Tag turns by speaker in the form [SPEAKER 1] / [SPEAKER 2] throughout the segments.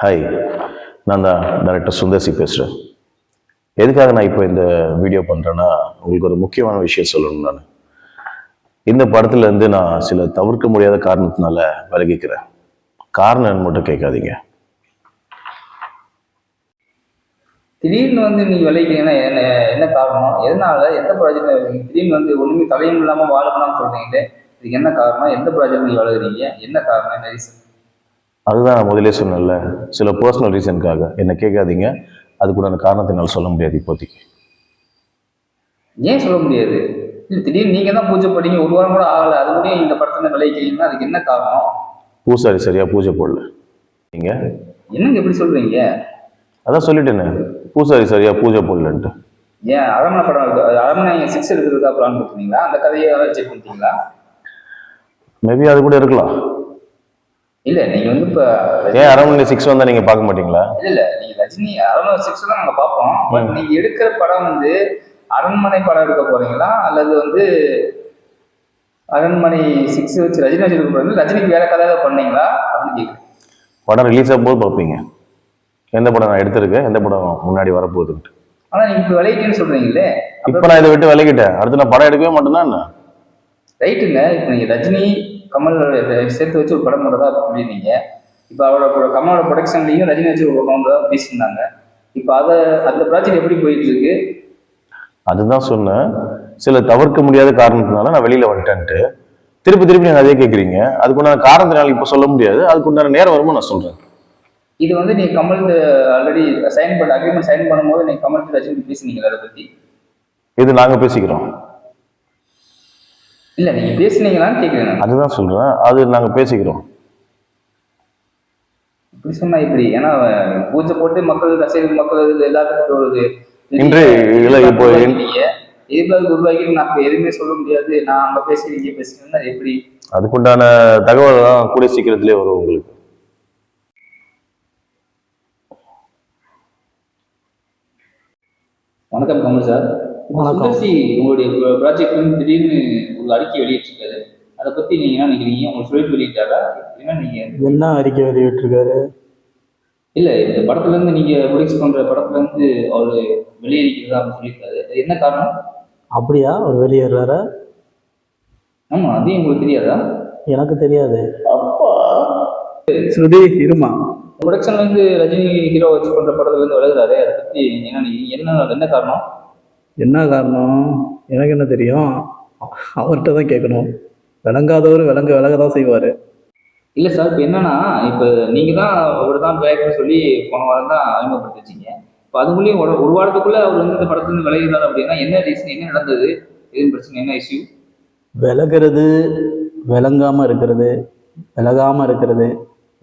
[SPEAKER 1] Hi, நான் தான் director Sundar C பேசுகிறேன். எதுக்காக நான் இப்போ இந்த வீடியோ பண்ணுறேன்னா, உங்களுக்கு ஒரு முக்கியமான விஷயம் சொல்லணும். நான் இந்த படத்துலேருந்து நான் சில தவிர்க்க முடியாத காரணத்தினால விலகிக்கிறேன். காரணம் மட்டும் கேட்காதீங்க.
[SPEAKER 2] திடீர்னு நீ விளைக்கிறீங்கன்னா என்ன காரணம்? எதனால? எந்த ப்ராஜெக்ட் திடீர்னு ஒண்ணுமே தலையும் இல்லாம வாழணும்னு சொல்றீங்களே, இதுக்கு என்ன காரணம்? எந்த ப்ராஜெக்ட் நீங்க வளர்க்குறீங்க? என்ன காரணம்? என்ன ரீசன்?
[SPEAKER 1] அதுதான் நான் முதலே சொன்னேன்ல, சில பர்சனல் ரீசனுக்காக என்ன கேட்காதீங்க. அதுக்கூட அந்த காரணத்தை என்னால் சொல்ல முடியாது இப்போதைக்கு.
[SPEAKER 2] ஏன் சொல்ல முடியாது? இல்லை, திடீர்னு நீங்க தான் பூஜை பண்ணீங்க, ஒரு வாரம் கூட ஆகல, அது கூட இந்த படத்தை விளைக்கிறீங்கன்னா அதுக்கு என்ன காரணம்?
[SPEAKER 1] பூசாரி சரியா பூஜை போடல. நீங்க
[SPEAKER 2] என்னங்க எப்படி சொல்றீங்க?
[SPEAKER 1] அதான் சொல்லிட்டேனே, பூசாரி சரியா பூஜை போடலன்ட்டு.
[SPEAKER 2] ஏன் அரண்மனை படம் இருக்கு, அரண்மனை 6 எடுக்கிறதுக்கா பிளான் கொடுத்தீங்களா? அந்த கதையை செக் பண்ணிட்டீங்களா?
[SPEAKER 1] மேபி அது கூட இருக்கலாம்.
[SPEAKER 2] இல்ல நீங்க இப்ப
[SPEAKER 1] ஏன் அரண்மனை 6 வந்தா நீங்க பார்க்க மாட்டீங்களா?
[SPEAKER 2] இல்ல நீங்க ரஜினி அரண்மனை 6 தான் நாங்க பார்ப்போம். பட் நீங்க எடுக்கிற படம் அரண்மனை படம் எடுக்க போறீங்களா, அல்லது அரண்மனை 6 வச்சு ரஜினி வச்சு எடுக்க போறீங்களா, ரஜினிக்கு வேற கதை பண்ணீங்களா அப்படின்னு கேட்குறேன்.
[SPEAKER 1] படம் ரிலீஸ் ஆகும் போது பார்ப்பீங்க எந்த படம் நான் எடுத்திருக்கேன், எந்த படம் முன்னாடி வரப்போகுதுன்ட்டு.
[SPEAKER 2] ஆனா நீங்க இப்ப விளையிட்டேன்னு சொல்றீங்களே,
[SPEAKER 1] இப்ப நான் இதை விட்டு விலகிட்டேன். அடுத்து நான் படம் எடுக்கவே மாட்டேன்னா என்ன?
[SPEAKER 2] ரைட்டுங்க. இப்ப நீங்க ரஜினி கமல் சேர்த்து வச்சு ஒரு படம் போடுறதா அப்படின்னீங்க. இப்ப அவரோட கமலோட ப்ரொடக்ஷன்லையும் ரஜினி வச்சு ஒரு படம் தான் பேசியிருந்தாங்க. இப்ப அந்த ப்ராஜெக்ட் எப்படி போயிட்டு இருக்கு?
[SPEAKER 1] அதுதான் சொன்னேன், சில தவிர்க்க முடியாத காரணத்தினால நான் வெளியில வந்துட்டேன்ட்டு. திருப்பி நீங்க அதே கேட்குறீங்க. அதுக்குண்டான காரணத்தினால இப்ப சொல்ல முடியாது, அதுக்குண்டான நேரம் வருமோ நான் சொல்றேன்.
[SPEAKER 2] இது நீங்க கமல் ஆல்ரெடி அக்ரிமெண்ட் சைன் பண்ணும்போது நீங்க கமல் ரஜினி பேசுனீங்களா அதை பத்தி?
[SPEAKER 1] இது நாங்க பேசிக்கிறோம்.
[SPEAKER 2] இல்ல நீங்க பேசுனீங்களான்னு கேட்கிறேன்.
[SPEAKER 1] அதுதான் சொல்றேன், அது நாங்க பேசிக்கிறோம்.
[SPEAKER 2] இப்படி சொன்னா இப்படி, ஏன்னா பூஜை போட்டு மக்கள் ரசிகர்கள் மக்கள் எல்லாத்துக்கும் ஒரு
[SPEAKER 1] இன்று இல்லை இப்போ
[SPEAKER 2] உருவாக்கிட்டு நான் எதுவுமே சொல்ல முடியாது, நான் அங்க பேசி இங்கே பேசுறேன்னா எப்படி?
[SPEAKER 1] அதுக்குண்டான தகவல் தான் கூடிய சீக்கிரத்திலே வரும் உங்களுக்கு.
[SPEAKER 2] வணக்கம் கமல் சார். சுந்தர்சி உங்களுடைய ப்ராஜெக்ட் திடீர்னு ஒரு அறிக்கை வெளியிட்டிருக்காரு, அதை பத்தி நீங்க என்ன நினைக்கிறீங்க? உங்களுக்கு சொல்லிட்டு வெளியிட்டாரா?
[SPEAKER 3] என்ன அறிக்கை வெளியிட்டிருக்காரு?
[SPEAKER 2] இல்ல இந்த படத்துல இருந்து நீங்க ப்ரொடியூஸ் பண்ற படத்துல இருந்து அவரு வெளியேறிக்கிறதா சொல்லியிருக்காரு. என்ன காரணம்?
[SPEAKER 3] அப்படியா அவர் வெளியேறாரா?
[SPEAKER 2] ஆமா, அதையும் உங்களுக்கு தெரியாதா?
[SPEAKER 3] எனக்கு தெரியாது.
[SPEAKER 2] அப்பா
[SPEAKER 3] ஸ்ருதி இருமா,
[SPEAKER 2] ப்ரொடக்ஷன்ல இருந்து ரஜினி ஹீரோ வச்சு பண்ற படத்துல இருந்து விலகுறாரு, அதை பத்தி என்ன காரணம்?
[SPEAKER 3] என்ன காரணம் எனக்கு என்ன தெரியும், அவர்கிட்ட தான் கேட்கணும். விளங்காதவர் விலகதான் செய்வாரு.
[SPEAKER 2] இல்ல சார், இப்ப என்னன்னா, இப்ப நீங்க தான் அவர் தான் டைரக்டர் சொல்லி போன வாரம் தான் அறிமுகப்படுத்தி வச்சீங்க. இப்போ அதுக்குள்ளேயும் ஒரு வாரத்துக்குள்ள அவர் இந்த படத்துல இருந்து விலகிறாரு அப்படின்னா என்ன ரீசன், என்ன நடந்தது, எதுவும் பிரச்சனை, என்ன இஷ்யூ?
[SPEAKER 3] விலகிறது, விளங்காம இருக்கிறது, விலகாம இருக்கிறது,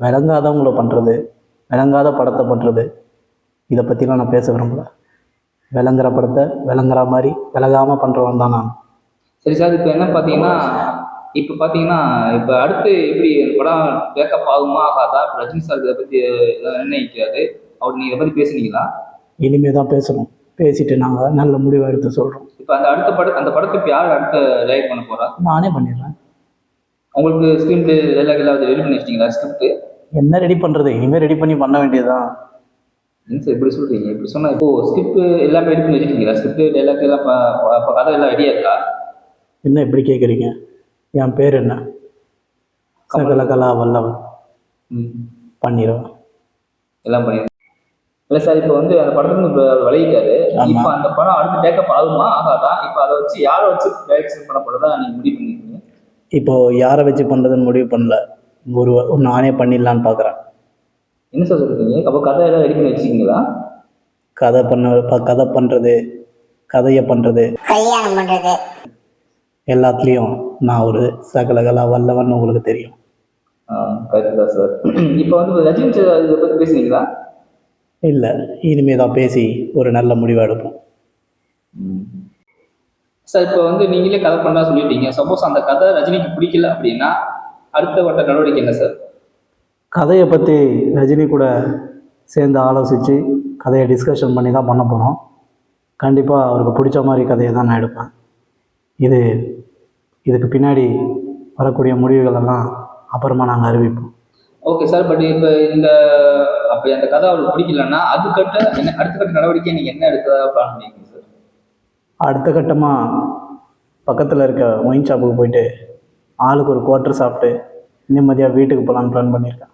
[SPEAKER 3] விளங்காதவங்கள பண்றது, விளங்காத படத்தை பண்றது, இதை பற்றிலாம் நான் பேச விரும்பல. விளங்குற படத்தை விளங்குற மாதிரி விலகாம பண்றவன் தான் நான்.
[SPEAKER 2] சரி சார், இப்போ என்ன பார்த்தீங்கன்னா, இப்போ அடுத்து எப்படி படம் பேக்கப் ஆகுமா ஆகாதா? ரஜினி சார் இதை பற்றி நிர்ணயிக்கிறாரு, அவர் நீங்க இதை பற்றி பேசுனீங்களா?
[SPEAKER 3] இனிமே தான் பேசணும், பேசிட்டு நாங்கள் நல்ல முடிவை எடுத்து சொல்கிறோம்.
[SPEAKER 2] இப்போ அந்த படத்துக்கு யார் அடுத்த டைரக்ட் பண்ண போறா?
[SPEAKER 3] நானே பண்ணிடுறேன்.
[SPEAKER 2] உங்களுக்கு ஸ்கிரீன் பிளே டைலாக் எல்லாம் ரெடி பண்ணி வச்சிட்டீங்களா? ஸ்கிரிப்ட்
[SPEAKER 3] என்ன ரெடி பண்ணுறது? இனிமேல் ரெடி பண்ண வேண்டியதுதான்.
[SPEAKER 2] என்ன சார் இப்படி சொல்கிறீங்க? இப்படி சொன்னால் இப்போ ஸ்கிரிப்ட் எல்லாமே ரெடி பண்ணி வச்சுட்டீங்களா? ஸ்கிரிப்ட் டைலாக் எல்லாம் கதை எல்லாம் ரெடியாக இருக்கா?
[SPEAKER 3] என்ன இப்படி கேட்குறீங்க? என் பேர் என்ன? சகலகலா வல்லவன். பண்ணிடுவேன்,
[SPEAKER 2] எல்லாம் பண்ணிடுவேன். இல்லை சார், இப்போ அந்த படத்துக்கு விளையிட்டாரு. இப்போ அந்த படம் அடுத்து டேக்கப் ஆகுமா ஆகாதா? இப்போ அதை வச்சு யாரை வச்சு டைரக்ஷன் பண்ண போறதா நீங்கள் முடிவு பண்ணிருக்கீங்க?
[SPEAKER 3] இப்போ யாரை வச்சு பண்ணுறதுன்னு முடிவு பண்ணல, ஒரு நானே பண்ணிடலான்னு பார்க்குறேன்.
[SPEAKER 2] என்ன சார் சொல்றீங்க? அப்போ கதை எல்லாம் ரெடி பண்ணி வச்சுக்கிங்களா?
[SPEAKER 3] கதை பண்ணுறது, கதையை பண்ணுறது, கல்யாணம் பண்ணுறது, எல்லாத்துலேயும் நான் ஒரு சகலகலா வல்லவன், உங்களுக்கு தெரியும்.
[SPEAKER 2] கரெக்ட் தான் சார். இப்போ ரஜினி சார் இதை பற்றி பேசுனீங்களா?
[SPEAKER 3] இல்லை, இனிமே தான் பேசி ஒரு நல்ல முடிவை எடுப்போம்.
[SPEAKER 2] சார், இப்போ நீங்களே கதை பண்ணா சொல்லிட்டீங்க. சப்போஸ் அந்த கதை ரஜினிக்கு பிடிக்கல அப்படின்னா அடுத்த வட்ட நடவடிக்கை என்ன சார்?
[SPEAKER 3] கதையை பற்றி ரஜினி கூட சேர்ந்து ஆலோசித்து கதையை டிஸ்கஷன் பண்ணி தான் பண்ண போகிறோம். கண்டிப்பாக அவருக்கு பிடிச்ச மாதிரி கதையை தான் நான் எடுப்பேன். இதுக்கு பின்னாடி வரக்கூடிய முடிவுகளெல்லாம் அப்புறமா நாங்கள் அறிவிப்போம்.
[SPEAKER 2] Okay sir. பட் இப்போ அப்படி அந்த கதை அவருக்கு பிடிக்கலன்னா அடுத்த கட்ட நடவடிக்கை நீங்கள் என்ன எடுக்கிறதா பிளான் பண்ணியிருக்கீங்க சார்?
[SPEAKER 3] அடுத்த கட்டமாக பக்கத்தில் இருக்க ஒயின் ஷாப்புக்கு போயிட்டு ஆளுக்கு ஒரு குவார்ட்டர் சாப்பிட்டு நிம்மதியாக வீட்டுக்கு போகலான்னு பிளான் பண்ணியிருக்கேன்.